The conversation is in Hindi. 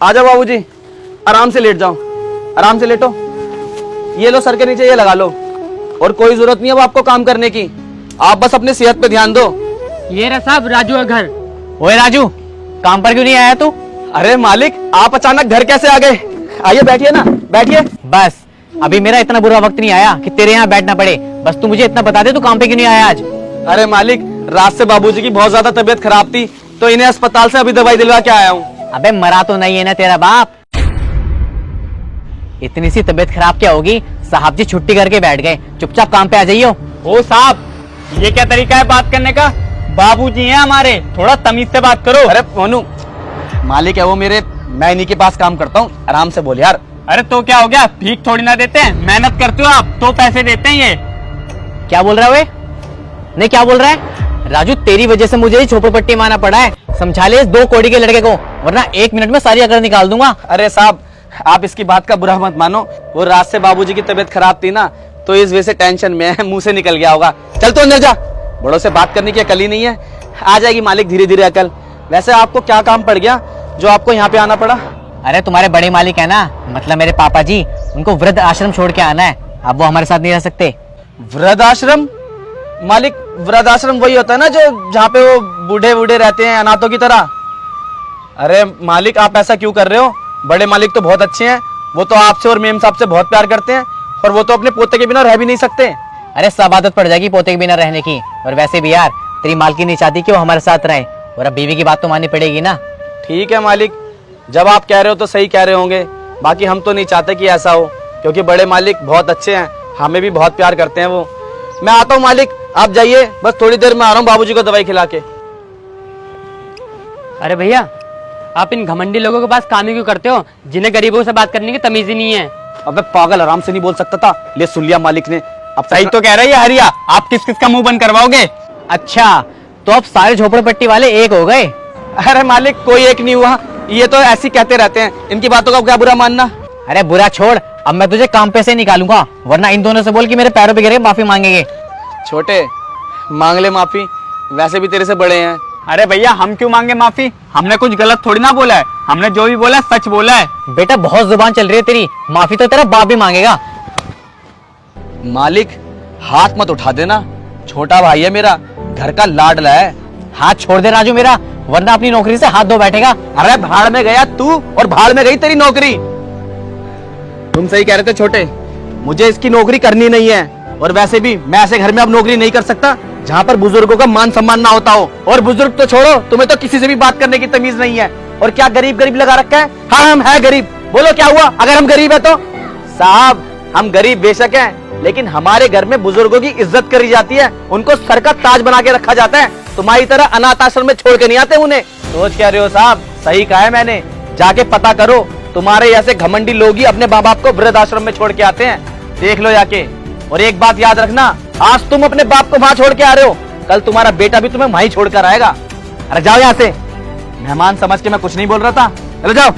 आ जाओ बाबूजी, आराम से लेट जाओ, आराम से लेटो। ये लो सर के नीचे ये लगा लो। और कोई जरूरत नहीं है अब आपको काम करने की, आप बस अपनी सेहत पे ध्यान दो। ये रहा साहब राजू का घर। ओए राजू, काम पर क्यों नहीं आया तू? अरे मालिक, आप अचानक घर कैसे आ गए? आइए बैठिए ना, बैठिए। बस अभी मेरा इतना बुरा वक्त नहीं आया कि तेरे यहाँ बैठना पड़े। बस तू मुझे इतना बता दे, तू काम पे क्यों नहीं आया आज? अरे मालिक, रात से बाबूजी की बहुत ज्यादा तबीयत खराब थी, तो इन्हें अस्पताल से अभी दवाई दिलवा के आया हूँ। अबे मरा तो नहीं है ना तेरा बाप? इतनी सी तबीयत खराब क्या होगी? साहब जी छुट्टी करके बैठ गए, चुपचाप काम पे आ जाइयो। ओ साहब, ये क्या तरीका है बात करने का? बाबूजी हैं हमारे, थोड़ा तमीज से बात करो। अरे मोनू, मालिक है वो मेरे, मैं इन्हीं के पास काम करता हूँ, आराम से बोल यार। अरे तो क्या हो गया, भीख थोड़ी ना देते हैं, मेहनत करते हो आप तो पैसे देते हैं ये। क्या बोल रहा है? नहीं क्या बोल रहा है? राजू तेरी वजह से मुझे ही झोपड़पट्टी मारना पड़ा है। समझा ले इस 2 कौड़ी के लड़के को, वरना 1 मिनट में सारी अकड़ निकाल दूंगा। अरे साहब, आप इसकी बात का बुरा मत मानो, वो रात से बाबूजी की तबीयत खराब थी ना, तो इस वजह से टेंशन में मुंह से निकल गया होगा। चल तो अंदर जा, बड़ों से बात करने की अकल ही नहीं है। आ जाएगी मालिक धीरे धीरे अकल। वैसे आपको क्या काम पड़ गया जो आपको यहाँ पे आना पड़ा? अरे तुम्हारे बड़े मालिक है ना, मतलब मेरे पापा जी, उनको वृद्ध आश्रम छोड़ के आना है। अब वो हमारे साथ नहीं रह सकते। वृद्ध आश्रम? मालिक, वृद्ध आश्रम वही होता है ना जो जहाँ पे वो बूढ़े बूढ़े रहते हैं अनाथों की तरह? अरे मालिक, आप ऐसा क्यों कर रहे हो? बड़े मालिक तो बहुत अच्छे हैं, वो तो आपसे और मेम साहब से बहुत प्यार करते हैं, और वो तो अपने पोते के बिना रह भी नहीं सकते। अरे सब आदत पड़ जाएगी पोते के बिना रहने की। और वैसे भी यार, तेरी मालकिन नहीं चाहती कि वो हमारे साथ रहे, और अब बीवी की बात तो माननी पड़ेगी ना। ठीक है मालिक, जब आप कह रहे हो तो सही कह रहे होंगे, बाकी हम तो नहीं चाहते कि ऐसा हो, क्योंकि बड़े मालिक बहुत अच्छे हैं, हमें भी बहुत प्यार करते हैं वो। मैं आता हूँ मालिक, आप जाइए, बस थोड़ी देर में आ रहा हूँ बाबूजी को दवाई खिला के। अरे भैया, आप इन घमंडी लोगों के पास काम ही क्यों करते हो, जिन्हें गरीबों से बात करने की तमीज ही नहीं है? अबे पागल, आराम से नहीं बोल सकता था? ले सुन लिया मालिक ने। अब सही तो कह रही है हरिया, आप किस किस का मुंह बंद करवाओगे? अच्छा, तो अब सारे झोपड़पट्टी वाले एक हो गए? अरे मालिक, कोई एक नहीं हुआ, ये तो ऐसे कहते रहते हैं, इनकी बातों का क्या बुरा मानना। अरे बुरा छोड़, अब मैं तुझे काम पे से निकालूंगा, वरना इन दोनों से बोल कि मेरे पैरों पे गिरे माफी मांगेंगे। छोटे, मांग ले माफी, वैसे भी तेरे से बड़े हैं। अरे भैया, हम क्यों मांगे माफी? हमने कुछ गलत थोड़ी ना बोला है, हमने जो भी बोला है सच बोला है। बेटा बहुत जुबान चल रही है तेरी, माफी तो तेरा बाप भी मांगेगा। मालिक, हाथ मत उठा देना, छोटा भाई है मेरा, घर का लाडला है। हाथ छोड़ दे राजू मेरा, वरना अपनी नौकरी से हाथ धो बैठेगा। अरे भाड़ में गया तू और भाड़ में गई तेरी नौकरी। तुम सही कह रहे थे छोटे, मुझे इसकी नौकरी करनी नहीं है, और वैसे भी मैं ऐसे घर में अब नौकरी नहीं कर सकता जहाँ पर बुजुर्गों का मान सम्मान ना होता हो। और बुजुर्ग तो छोड़ो, तुम्हें तो किसी से भी बात करने की तमीज नहीं है। और क्या गरीब गरीब लगा रखा है? हाँ हम है गरीब, बोलो क्या हुआ अगर हम गरीब है तो? साहब, हम गरीब बेशक हैं, लेकिन हमारे घर में बुजुर्गों की इज्जत करी जाती है, उनको सर का ताज बना के रखा जाता है। तुम्हारी तरह अनाथ आश्रम में छोड़ के नहीं आते उन्हें। सोच क्या रहे हो साहब? सही कहा है मैंने, जाके पता करो, तुम्हारे ऐसे घमंडी लोग ही अपने माँ बाप को वृद्ध आश्रम में छोड़ के आते हैं, देख लो जाके। और एक बात याद रखना, आज तुम अपने बाप को वहां छोड़ के आ रहे हो, कल तुम्हारा बेटा भी तुम्हें वहीं छोड़कर आएगा। अरे जाओ यहाँ से, मेहमान समझ के मैं कुछ नहीं बोल रहा था, चलो जाओ।